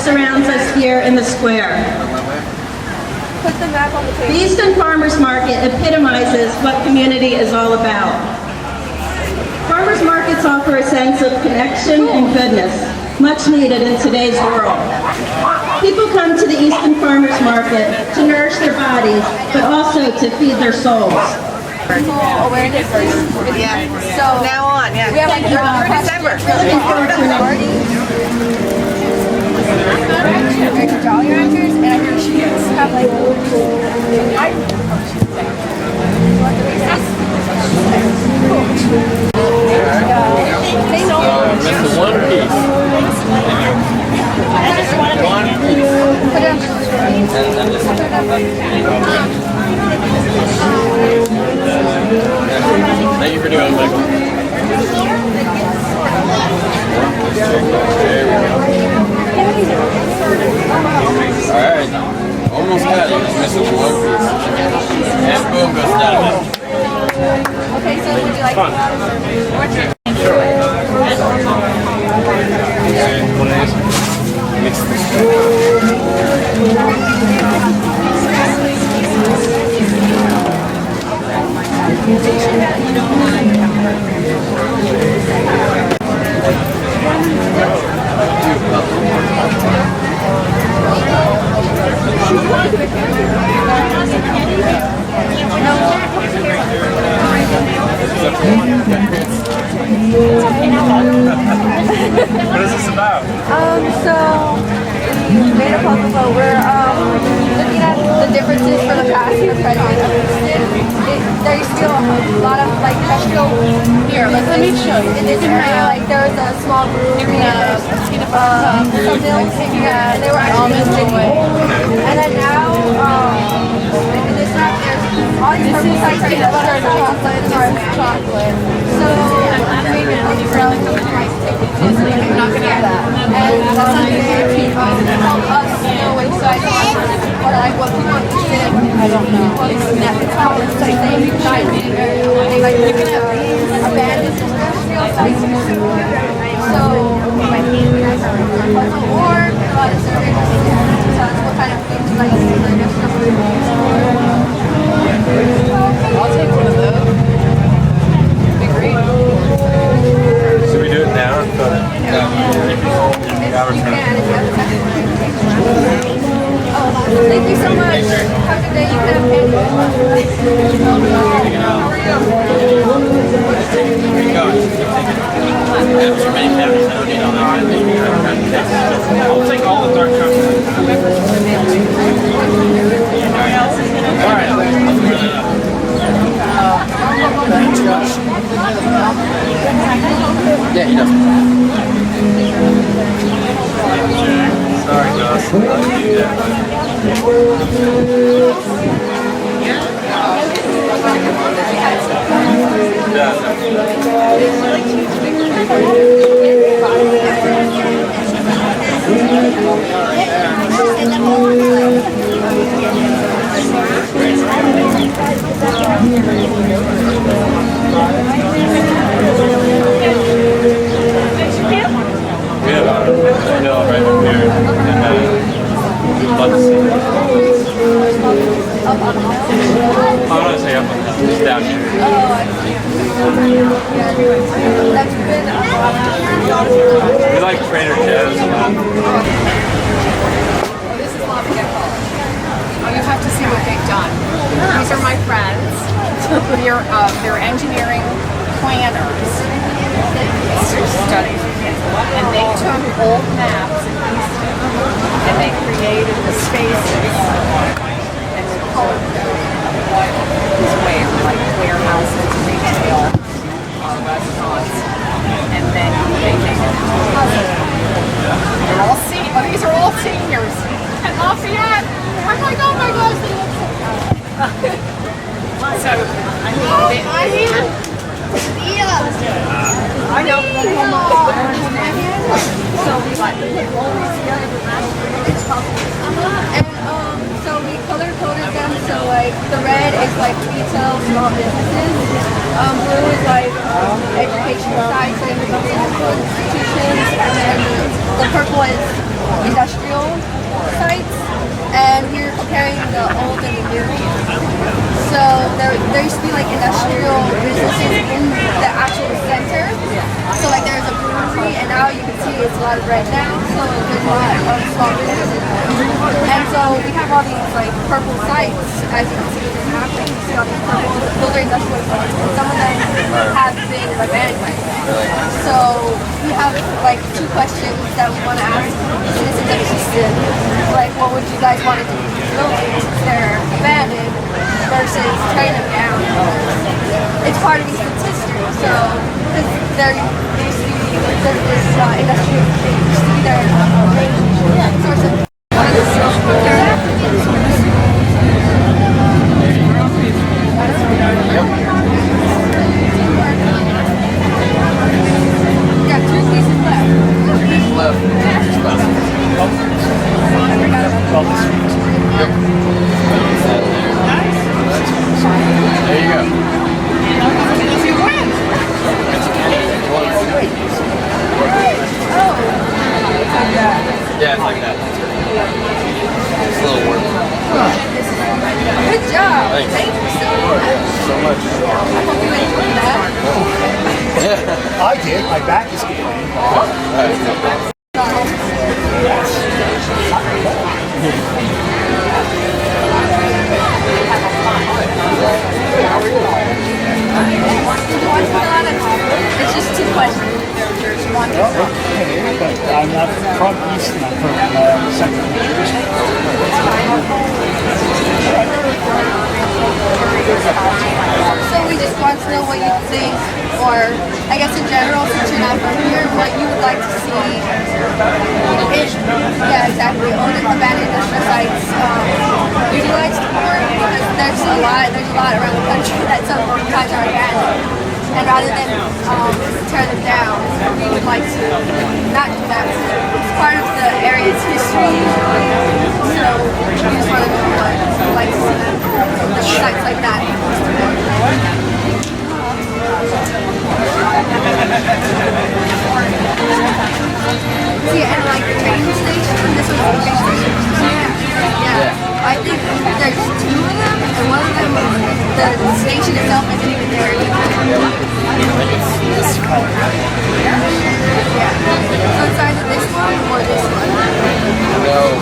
surrounds us here in the square. Put the map on the table. The Easton Farmers Market epitomizes what community is all about. Farmers markets offer a sense of connection and goodness, much needed in today's world. People come to the Easton Farmers Market to nourish their bodies, but also to feed their souls. Awareness. Yeah. So now on, yeah. We have like December. Looking forward to an party. Jolly Ranchers, and I think she have like. That's the one piece. Put it on the Thank you for doing it, Michael. Alright. Almost got it. Just missing one piece. And boom goes down. Okay, so would you like One of these. Mix What is this about? So we made a puzzle, but we're looking at the differences for the past and the present of Easton. There used to be a lot of like industrial here. Like, let me show you. In this area, like there was a small brewery and some mills, and they were actually really big. And then now, in this map, there's all these purple sites, peanut butter, chocolate, dark chocolate. So I'm doing it relatively nice techniques. I'm not gonna have that. And that's not fair to help us know which sides or like what people understand. I don't know. It's how it's like they like abandoned industrial sites. So or a lot of surveys to tell us what kind of things like industrial. I'll take one of those. Be great. Should we do it now? Thank you so much. Have a good day. You can have I'll take all the dark chocolate. Yeah, he does. Sorry, Josh. We have a hill right up here, and we'd love to see it. I'm not gonna say up on that, just down here. We like Trader Joe's a lot. This is Lafayette College. Oh, you have to see what they've done. These are my friends. They're engineering planners. Studies. And they took old maps in Easton and they created the spaces and colored them this way, like warehouses, retail, restaurants, and then they made it a puzzle. They're all these are all seniors at Lafayette. I'm like, oh my gosh, they look so so I know. So we like like always together with that. And so we color coded them. So like the red is like retail, small businesses. Blue is like educational sites, like medical institutions, and then the purple is industrial sites. And we're comparing the old and the new. So there used to be like industrial businesses in the actual center. So like there's a brewery, and now you can see it's a lot of red now. So there's a lot of small businesses. And so we have all these like purple sites, as you can see in the map. You see all these purple, those are industrial sites. And some of them have been abandoned. So we have like 2 questions that we want to ask citizens of Easton. Like, what would you guys want to do with these buildings if they're abandoned versus tearing them down? It's part of Easton's history. So there used to be this industrial, it used to be their main source of yeah, 2 pieces left. There you go. Yeah, it's like that. It's a little warm. Good job. Thanks. Thank you so much. So much. I hope you enjoyed that. I did. My back is getting. It's just 2 questions. There's one. Okay, but I'm not from Easton. I'm from Central New Jersey. So we just want to know what you think, or I guess in general, since you're not from here, what you would like to see. Yeah, exactly. Owned abandoned industrial sites utilized more, because there's a lot around the country that sometimes are abandoned. And rather than tear them down, we would like to not do that. It's part of the area's history. So we just want to know what we'd like to see sites like that. Yeah, and like the train station, this was the train station. Yeah. I think there's 2 of them, and one of them, the station itself isn't even there. Yeah. So it's either this one or this one. No,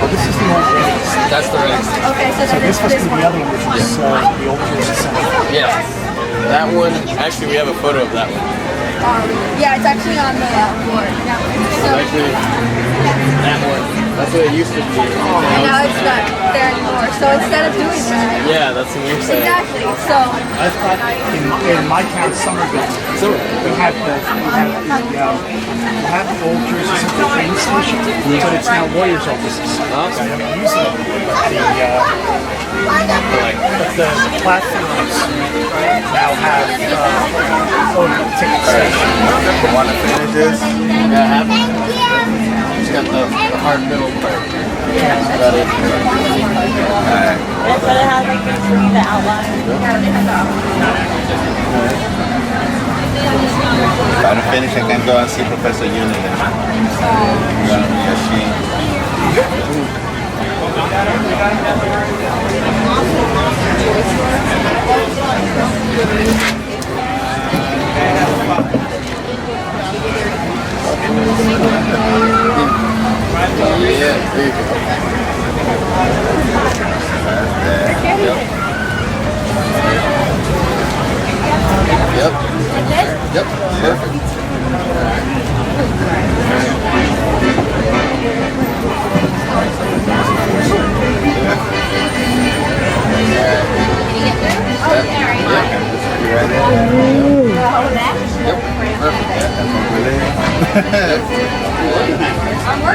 Well, this is the old days. that's the right. Okay, so So then this it's must this be one. the other one, which is the old Jersey Center. Yeah. That one, actually, we have a photo of that one. Yeah, it's actually on the board. So, Actually, that one. That's what it used to be. and now it's not there anymore. So instead of doing that, Yeah, that's the new side. exactly. So I thought in my town, Somerville, So, we have the old Jersey Center train station, but it's now lawyers' offices. So I haven't used it. But the platforms now have ticket station. want to finish this? Yeah, have it. Just got the hard middle part. That's about it. Alright. That's what it has, like, basically the outline. Para finish, I can go and see Professor Unit. Yeah, there you go. Yep. Yep. Perfect.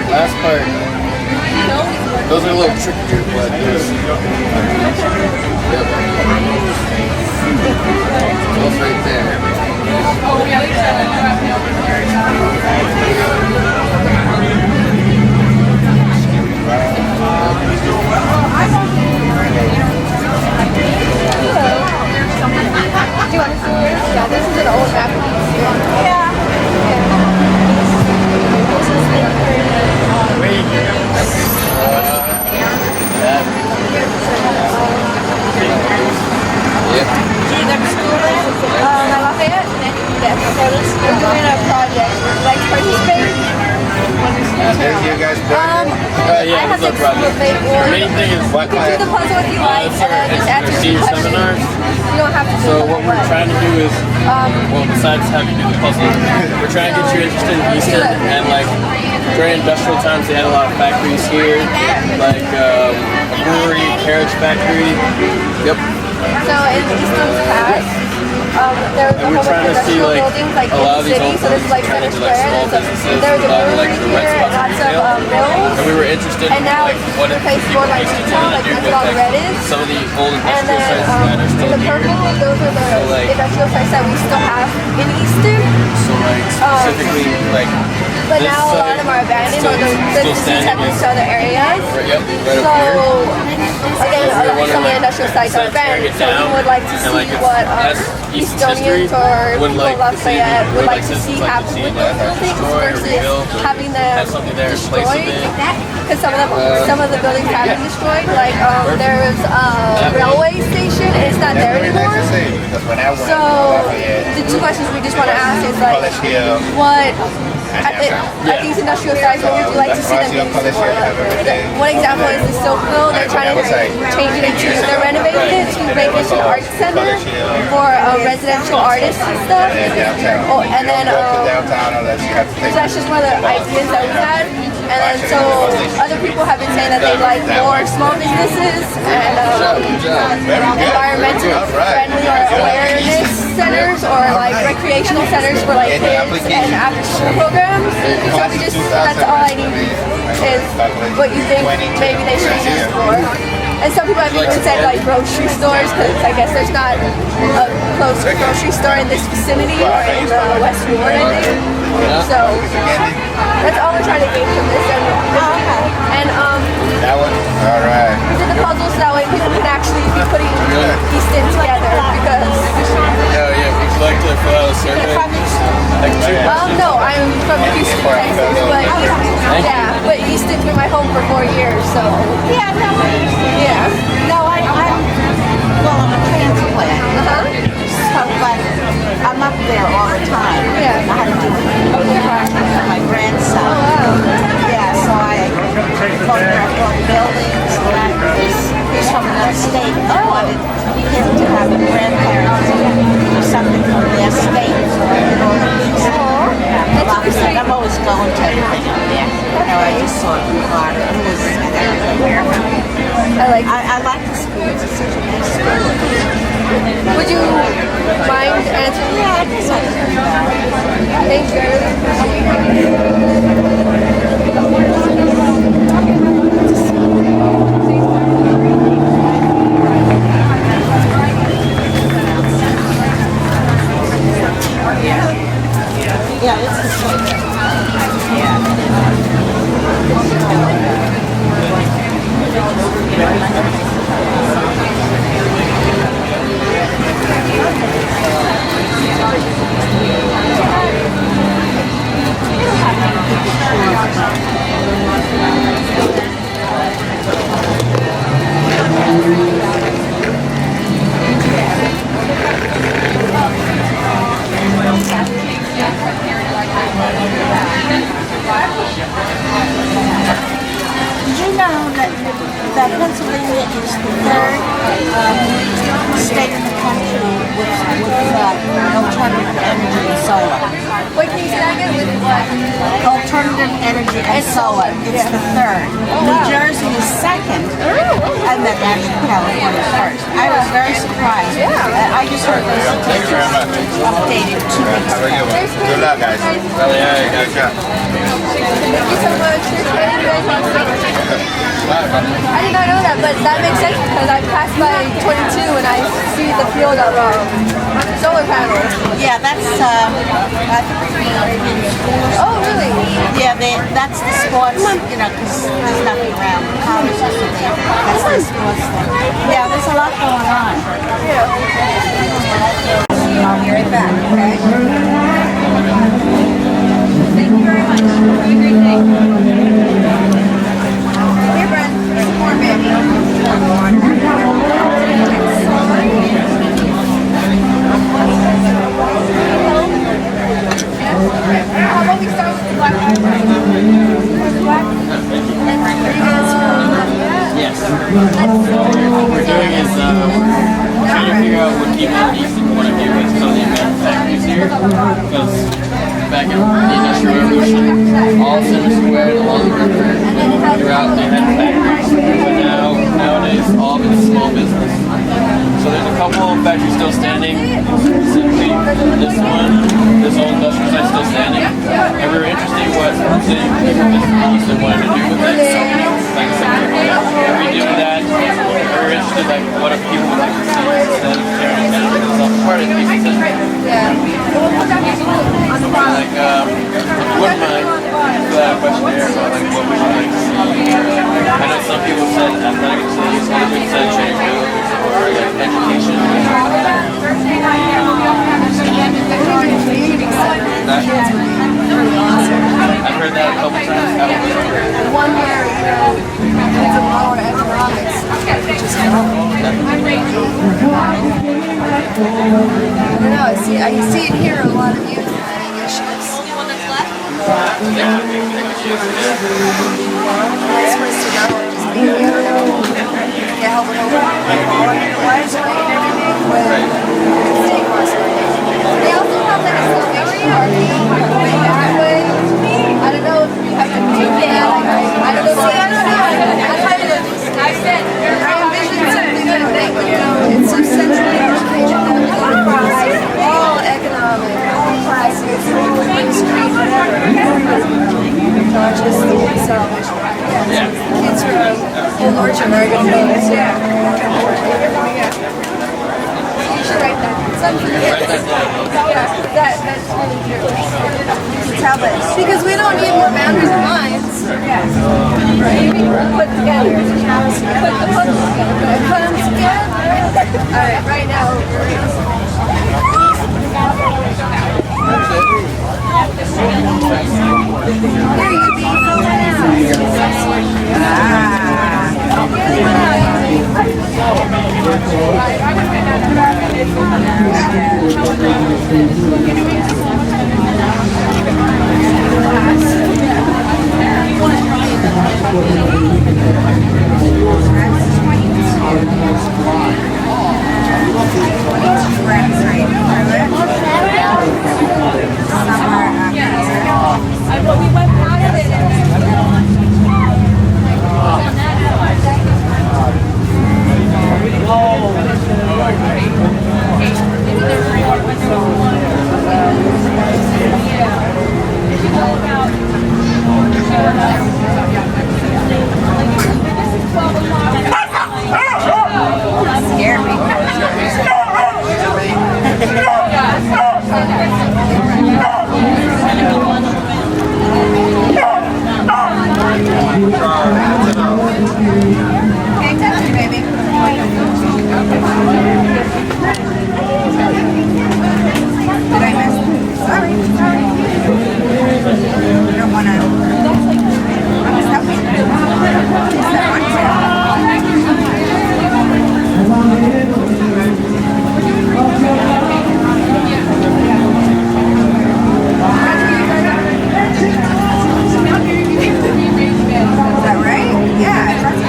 Last part. Those are a little trickier, but just. Yep. Those right there. you guys brought I have like a big The one. main thing is You can do the puzzle if you like, and then just answer some senior questions. seminars. You don't have to do So it what we're trying to do is, well, besides having you do the puzzle, we're trying to get you interested in Easton, and like during industrial times they had a lot of factories here, like a brewery, carriage factory. Yep. So in Easton's past, there was a whole bunch of industrial buildings like in the city. So this is like Center Square. There was a brewery here and lots of mills. And we were interested And in now like it's what if replaced people more like used to retail, like do that's with what all like red is. some of the old And industrial then sites that are in still the here. purple, those are the like- industrial sites that we still have in Easton. So like specifically like But this now a lot site of them are abandoned or the still businesses have moved standing to other areas. Yep, right So up here. again, So we were some of the wondering, industrial sites are abandoned. So we would like to and, see like, it's- what that's Easton's history. Eastonians or Would people like of to see- Lafayette would would like like to to see like to happen see with that those buildings destroyed or versus rebuilt or having them have something there in place of destroyed. it. Because some of the buildings have been destroyed. Like there was a railway station and it's not there Very nice anymore. to see because when I went So to Lafayette, the two questions we just want to ask is like, College Hill, what and downtown. at these industrial sites, what would you like to see them use for? Like, one example is the Silkville. They're trying to change it into, they're renovating it to make it an art center for residential artists and stuff. And downtown. Oh, and then Walk to downtown unless you have to take so that's just one of the ideas that we had. And then so other people have been saying that they like more small businesses and environmental friendly or awareness centers or like recreational centers for like kids and after school programs. So we just, that's all I need is what you think maybe they should be used for. And some people have even said like grocery stores because I guess there's not a close grocery store in this vicinity or in the West Ward, I think. So that's all we're trying to gain from this. And That one? All right. we did the puzzles so that way people can actually be putting Easton together because Yeah, would you like to fill out a survey? Like two questions? no, I'm from Houston, Texas, but Easton's been my home for 4 years, so Yeah, no, yeah. no, I'm a transplant. So, but I'm up there all the time. Yeah. I have to do with my grandson. Oh, wow. Yeah, so I photograph all the buildings. He's from another state. I wanted him to have a grandparents do something from their state. I'm always going to everything up there. You know, I just saw Clark News and everywhere. I like the schools. It's such a nice school. Would you mind answering? Yeah, I guess I can. Thank you. I really appreciate it. Yeah, it's the same. Did you know that Pennsylvania is the third state in the country with alternative energy and solar? Wait, can you say that again? With what? Alternative energy and solar. It's the third. New Jersey is second, and then actually California first. I was very surprised. I just heard those statistics updated 2 weeks Have a ago. good one. Good luck, guys. Good job. Thank you so much. I did not know that, but that makes sense because I passed by 22 and I see the field of solar panels. Yeah, that's I think it's the Arabian schools. Oh, really? Yeah, that's the sports, you know, because there's nothing around colleges, so that's the sports thing. Yeah, there's a lot going on. I'll be right back, okay? Thank you very much. Have a great day. Here, Brent. Some more, baby. How about we start with the black? all center square along the river. Throughout, they had factories, but nowadays all of it's small business. So there's a couple of factories still standing. Specifically, this one, this old industrial site still standing. And we were interested in what city people in Easton wanted to do with it. So, like I said, redoing that. We were interested like what if people would like to see instead of tearing it down. Because it's part of the Easton. Like, wouldn't mind that questionnaire about like what we would like to see. I know some people said athletic facilities, other people said training fields or like education. I've heard that a couple times. One where, it's a lower economics, which is helpful. I don't know, I see it here, a lot of youth planning issues. Nice place to go, just be here, get help with wise way and everything, but stay incarcerated. They also have like a salvation army way that way. I don't know if you have to do that. I don't know. See, I don't know. I envision something that it's so centrally educated that we go across all economic, all classes, street, whatever. Not just salvation. Kids from Old Orchard are good things. Yeah. You should write that. Something. That's really true. Tell us. Because we don't need more boundaries of minds. Right? Put together. Put the puzzle together. Put them together. Alright, right now. There you be. We went out of it. Scare me. Can't touch me, baby. Did I miss? Sorry. I don't want to. I'm just helping. Is that right? Yeah, I thought so.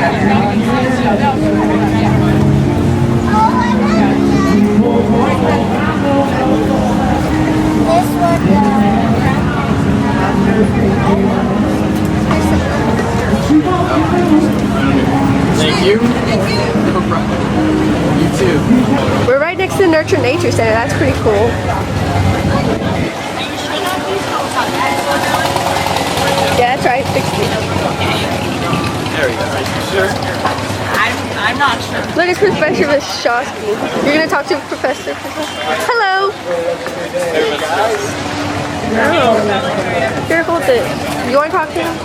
Thank you. No problem. You too. We're right next to the Nurture Nature Center. That's pretty cool. Yeah, that's right. 60. There we go. Are you sure? I'm not sure. Look, it's Professor Vashosky. You're going to talk to Professor. Hello. Oh. Here, hold it. You want to talk to him?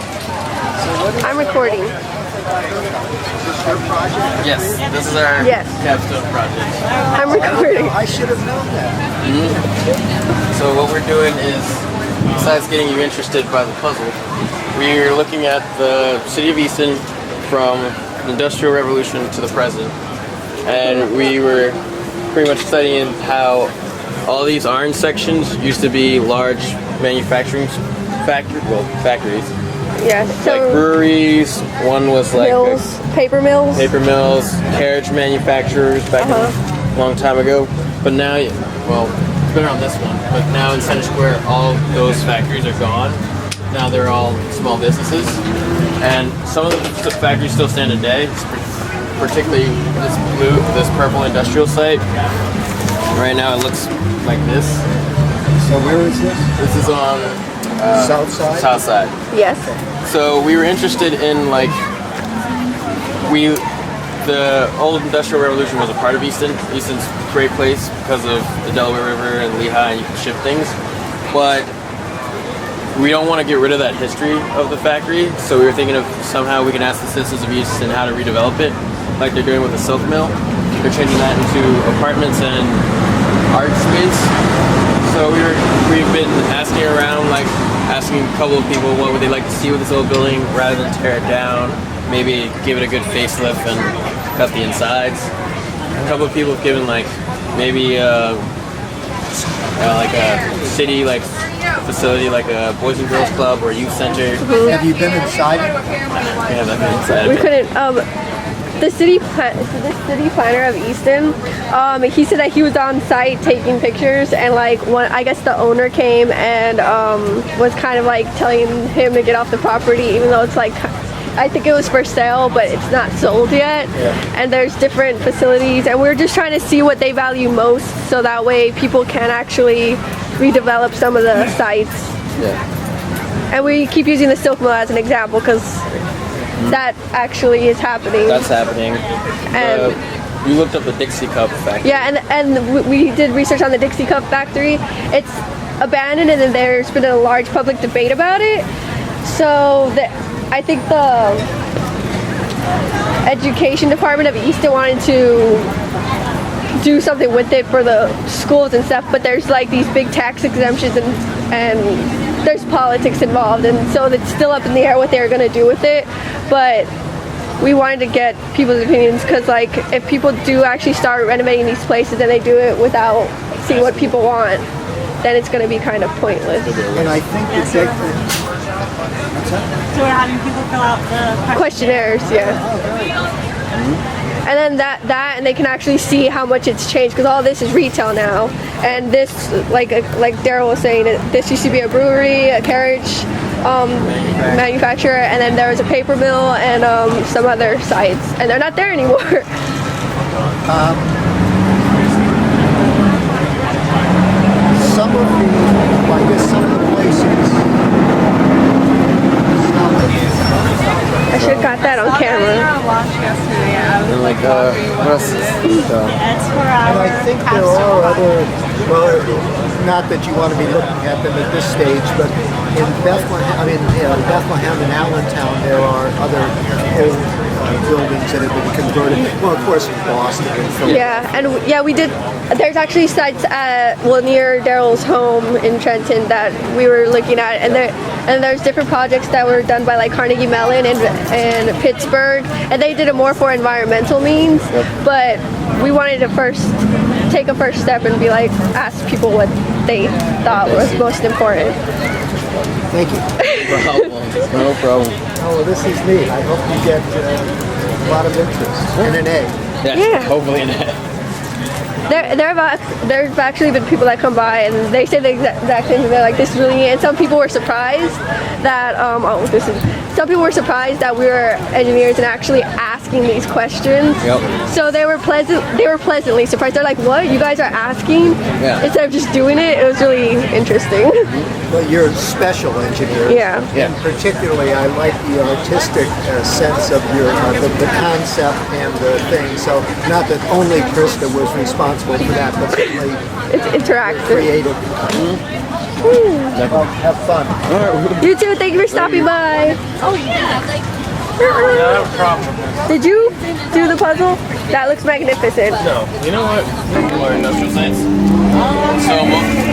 I'm recording. Yes, this is our Capstone project. I'm recording. I should have known that. So what we're doing is, besides getting you interested by the puzzle, we're looking at the city of Easton from the Industrial Revolution to the present. And we were pretty much studying how all these orange sections used to be large manufacturing factories. Yeah, so like breweries, one was like mills, paper mills, carriage manufacturers back a long time ago. But now, well, it's been around this one, but now in Center Square, all those factories are gone. now they're all small businesses. And some of the factories still stand today, particularly this purple industrial site. Right now it looks like this. So where is this? This is on South side? South side. Yes. So we were interested in like, the old Industrial Revolution was a part of Easton. Easton's a great place because of the Delaware River and Lehigh, and you can ship things. But we don't want to get rid of that history of the factory, so we were thinking of somehow we can ask the citizens of Easton how to redevelop it, like they're doing with the silk mill. They're changing that into apartments and art space. So we've been asking around, like asking a couple of people what would they like to see with this old building rather than tear it down. Maybe give it a good facelift and cut the insides. A couple of people have given like maybe like a city like facility like a Boys and Girls Club or a youth center. Have you been inside it? Yeah, I've been inside. We couldn't. The city planner of Easton, he said that he was on site taking pictures, and like I guess the owner came and was kind of like telling him to get off the property, even though it's like, I think it was for sale, but it's not sold yet. Yeah. And there's different facilities, and we're just trying to see what they value most, so that way people can actually redevelop some of the sites. Yeah. And we keep using the silk mill as an example because that actually is happening. That's happening. And you looked up the Dixie Cup factory. yeah, and we did research on the Dixie Cup factory. It's abandoned, and then there's been a large public debate about it. So I think the education department of Easton wanted to do something with it for the schools and stuff, but there's like these big tax exemptions and there's politics involved, and so it's still up in the air what they're going to do with it. But we wanted to get people's opinions, because like if people do actually start renovating these places and they do it without seeing what people want, then it's going to be kind of pointless. And I think the big So we're having people fill out the questionnaires, yeah. And then that and they can actually see how much it's changed, because all this is retail now. And this, like Daryl was saying, this used to be a brewery, a carriage manufacturer, and then there was a paper mill and some other sites, and they're not there anymore. some of the places. I should have got that on camera. And like, what else is That's for And our I think there are other, well, not that you want to be looking at them at this stage, but in Bethlehem and Allentown, there are other old buildings that have been converted. Well, of course, in Boston and Philadelphia. Yeah, and yeah, we did. There's actually sites near Daryl's home in Trenton that we were looking at, and there's different projects that were done by like Carnegie Mellon and Pittsburgh, and they did it more for environmental means. Yep. But we wanted to take a first step and be like, ask people what they thought was most important. Thank you. No problem. Oh, this is neat. I hope you get a lot of interest and an A. Yeah. Hopefully an A. There's actually been people that come by and they say the exact same thing. They're like, this is really neat. And some people were surprised that some people were surprised that we were engineers and actually asking these questions. Yep. So they were pleasantly surprised. They're like, what? You guys are asking? Yeah. Instead of just doing it. It was really interesting. But you're a special engineer. Yeah. And particularly, I like the artistic sense of your the concept and the thing. So not that only Krista was responsible for that, but certainly It's interactive. creative. Well, have fun. You too. Thank you for stopping by. Oh yeah, like No problem with this. Did you do the puzzle? That looks magnificent. No. You know what? More industrial science. So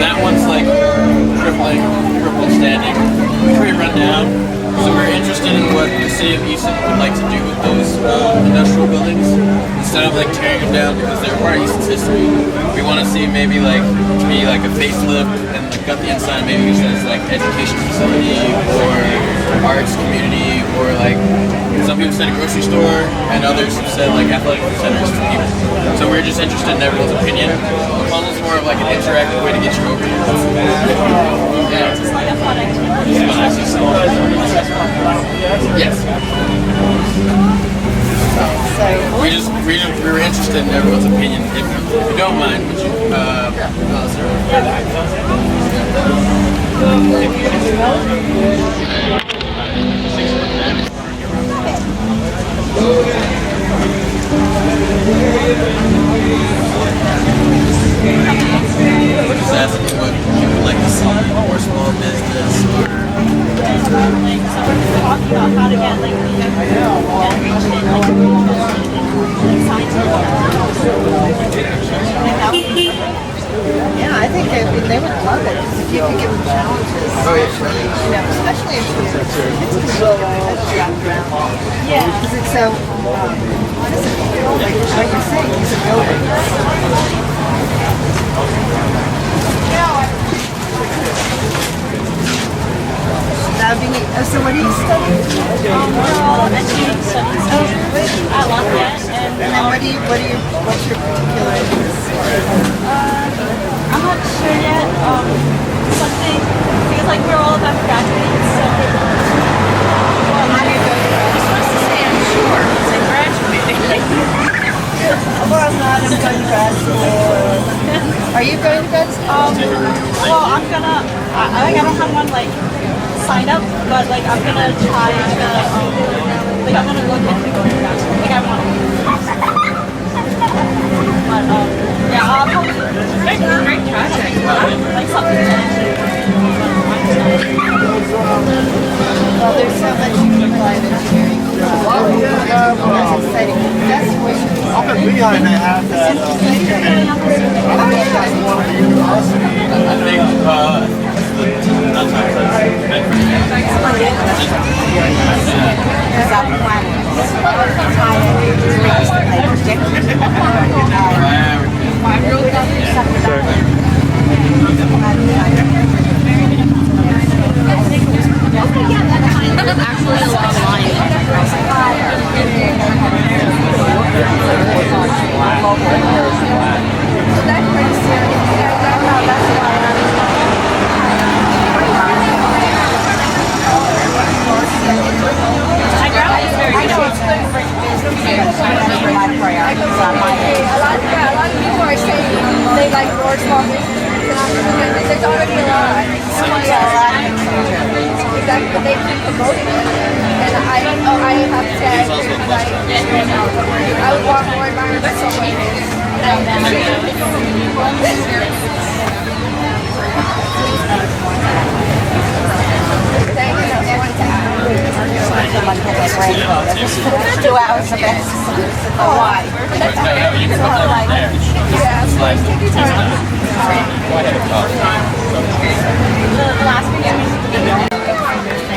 that one's like triple standing, pretty run down. So we're interested in what the city of Easton would like to do with those industrial buildings. Instead of like tearing them down because they're part of Easton's history, we want to see maybe like a facelift and gut the inside, maybe use it as like education facility or arts community or like some people said a grocery store, and others have said like athletic centers for people. So we're just interested in everyone's opinion. The puzzle's more of like an interactive way to get you over here. Yeah. Yes. We were interested in everyone's opinion. If you don't mind, would you we're just asking what you would like to see more small business or talking about how to get like Yeah, I think they would love it if you could give them challenges. oh yeah. You know, especially if it's yeah, because it's so like you're saying, he's a builder. That would be neat. So what do you study? engineering studies. I love that. And then what's your particular interest? I'm not sure yet. Something because like we're all about graduating, so Well, how do you go? you're supposed to say I'm sure it's like graduating. Well, I'm not. I'm going to grad school. Are you going to grad school? Well, I'm gonna. I think I don't have one like sign up, but like I'm gonna try to like I'm gonna look into going to grad school. Like I want to. But yeah, I'll probably great project. Like something to Well, there's so much you can apply in engineering. That's exciting. That's what Up at Leon, they have that. I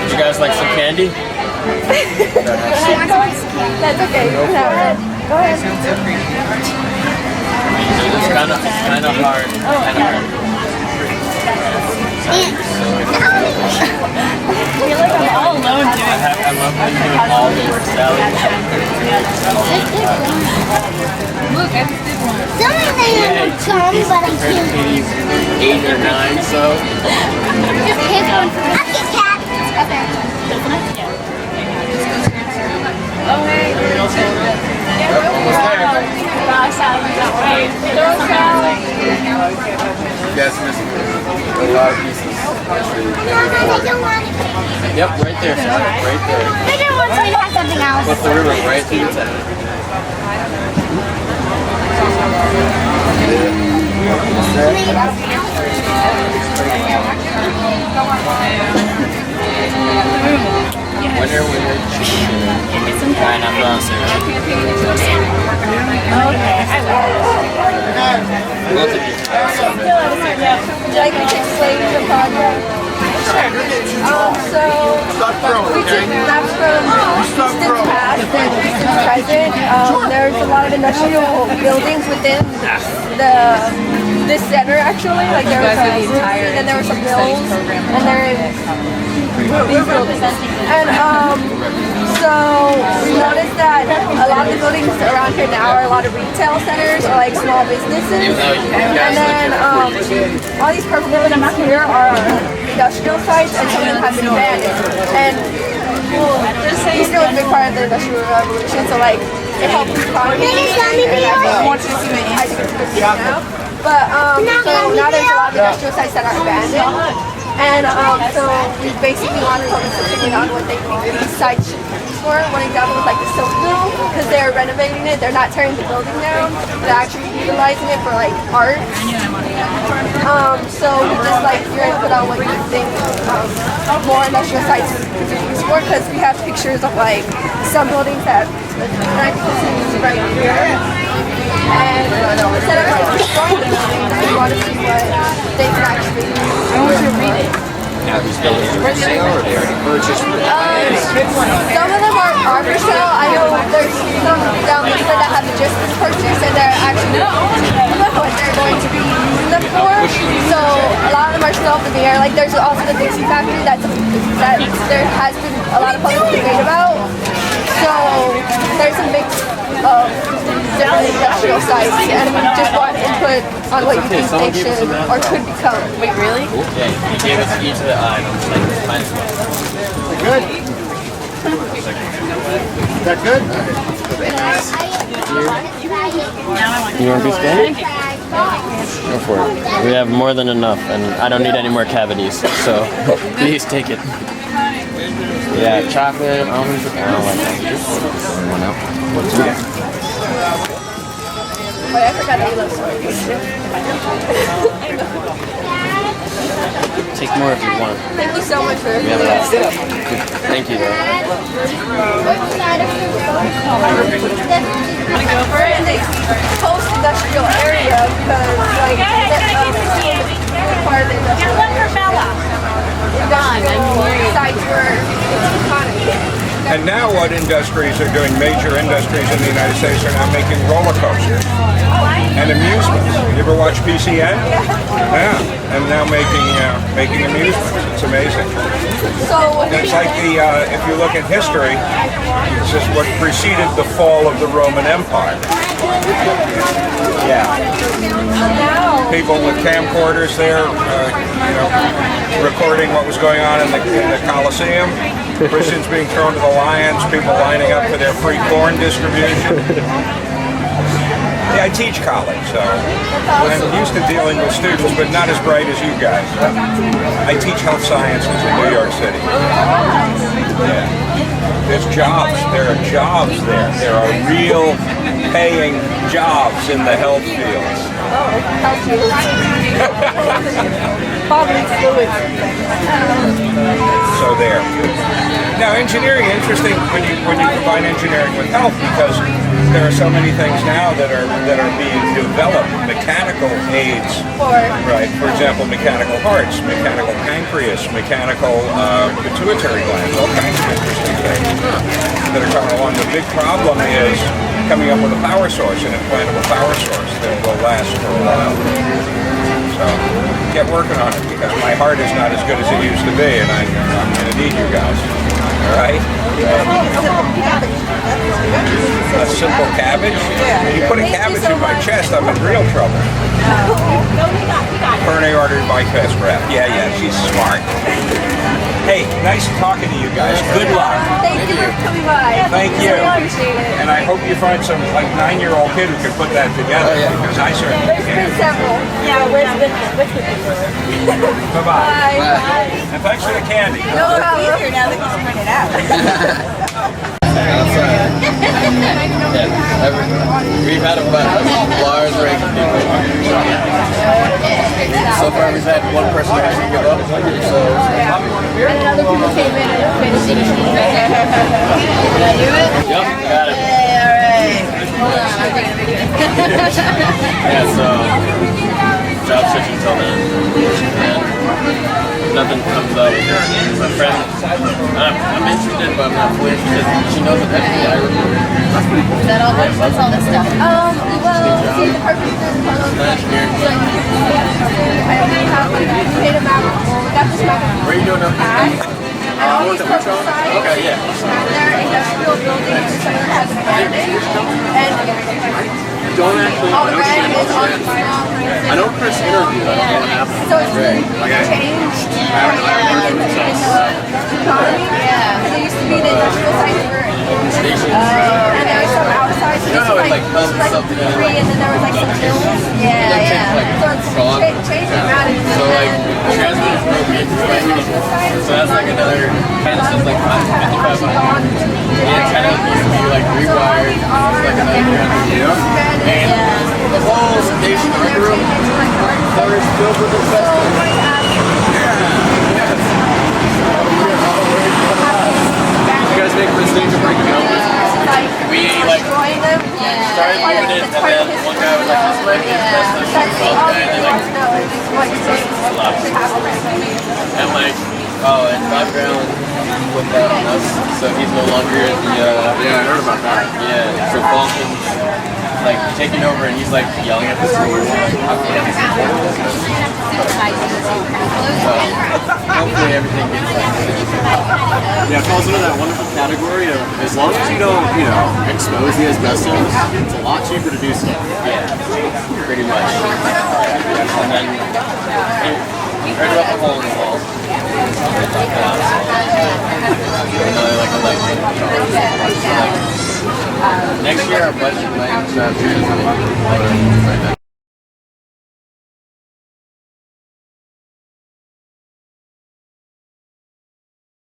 Would you guys like some candy? That's okay. Go ahead. It's kind of hard. I feel like I'm all alone doing I love how you do all those salads. Look, I just did one. Some of them have come, but I can't. 8 or 9, so. Just pick one for me. I'll get cat. Okay. Oh, hey. Yes, missing a lot of pieces. No, I don't want it. Yep, right there, sir. Right there. Bigger one so you have something else. Flip the river right through the center. Winner, chicken. Pineapple syrup. Okay, I Love it. Would you like me to explain the project? Sure. We took maps from Easton's past and Easton's present. There's a lot of industrial buildings within this center actually. Like there was a roofing and there were some mills and there is these buildings. And so we cities around here now are a lot of retail centers or like small businesses. And then all these purple buildings here are industrial sites, and some of them have been abandoned. And Easton was a big part of the Industrial Revolution, so like it helped the economy. And I want to see it now. But so now there's a lot of industrial sites that are abandoned. And so we basically want to public opinion on what they think these sites should be used for. One example is like the Silk Mill, because they're renovating it. They're not tearing the building down. They're actually utilizing it for like art. So we just like your input on what you think more industrial sites could be used for, because we have pictures of like some buildings that I think this is right here. And instead of like destroying the buildings, we want to see what they can actually do. I want you to read it. Now these buildings are for sale or they already purchased? Some of them are for sale. I know there's some down there that have just been purchased and they're actually what they're going to be using them for. So a lot of them are still up in the air. Like there's also the Dixie factory that there has been a lot of public debate about. So there's some big different industrial sites, and we just want input on what you think they should or could become. Wait, really? Yeah, he gave us each of the eye, and I'm just like, mine's one. Good. Is that good? You want a piece of candy? Go for it. We have more than enough, and I don't need any more cavities, so please take it. Yeah, chocolate, almonds, I don't like that. One out. Wait, I forgot that you love stories. Take more if you want. Thank you so much for We have a lot. Thank you. We're in the post-industrial area because like part of the industrial sites were economy. And now what industries are doing, major industries in the United States are now making roller coasters and amusements. You ever watch PCN? Yeah. And now making amusements. It's amazing. So It's like if you look at history, it's just what preceded the fall of the Roman Empire. Yeah. People with camcorders there, recording what was going on in the Colosseum. Christians being thrown to the lions, people lining up for their free corn distribution. Yeah, I teach college, so I'm used to dealing with students, but not as bright as you guys. I teach health sciences in New York City. Yeah. There's jobs. There are jobs there. There are real paying jobs in the health fields. So there. Now, engineering, interesting when you combine engineering with health, because there are so many things now that are being developed. Mechanical aids, right? For example, mechanical hearts, mechanical pancreas, mechanical pituitary glands, all kinds of interesting things that are coming along. The big problem is coming up with a power source, an implantable power source that will last for a while. So get working on it, because my heart is not as good as it used to be, and I'm going to need you guys. All right? A simple cabbage? When you put a cabbage in my chest, I'm in real trouble. Coronary artery bypass graft. Yeah, she's smart. Hey, nice talking to you guys. Good luck. Thank you for coming by. Thank you. I appreciate it. And I hope you find some 9-year-old kid who can put that together, because I certainly There's been can. several. Yeah, where's the Bye-bye. Bye. And thanks for the candy. No problem. Easier now that he's pointed out. We've had about large range of people. So far, we've had one person actually give up. So, And then other people came in and finished it. Did I do it? yep, got it. Yeah, so job searching till then, and nothing comes up. My friend, I'm interested, but I'm not fully interested. She knows what FBI recruiter. That's pretty cool. Is that all? What's all this stuff? Well, see, the purpose is Engineering. I only have like we made a map. Well, we got this map. Where are you doing now? And all these purple signs. Okay, yeah. They're industrial buildings, and some of them have abandoned. And was like something that, 3 and then there was like some hills. Yeah, yeah. So it's changing dramatically. So like transmitters broke into so that's like another kind of stuff like 5500. The antenna needs to be like rewired. It's like another 300. And the whole station room is filled with asbestos. You guys make a mistake of breaking it open. We like started moving it, and then one guy was like, "This might be asbestos." And like, oh, and Bob Brown put that on us, so he's no longer in the. Yeah, I heard about that. Yeah, so Balkan's like taking over, and he's like yelling at the crew. Hopefully everything gets Yeah, it falls into that wonderful category of as long as you don't, expose the asbestos, it's a lot cheaper to do stuff. Yeah, pretty much. And then right about the hole in the wall. Another like electric. Next year our budget might be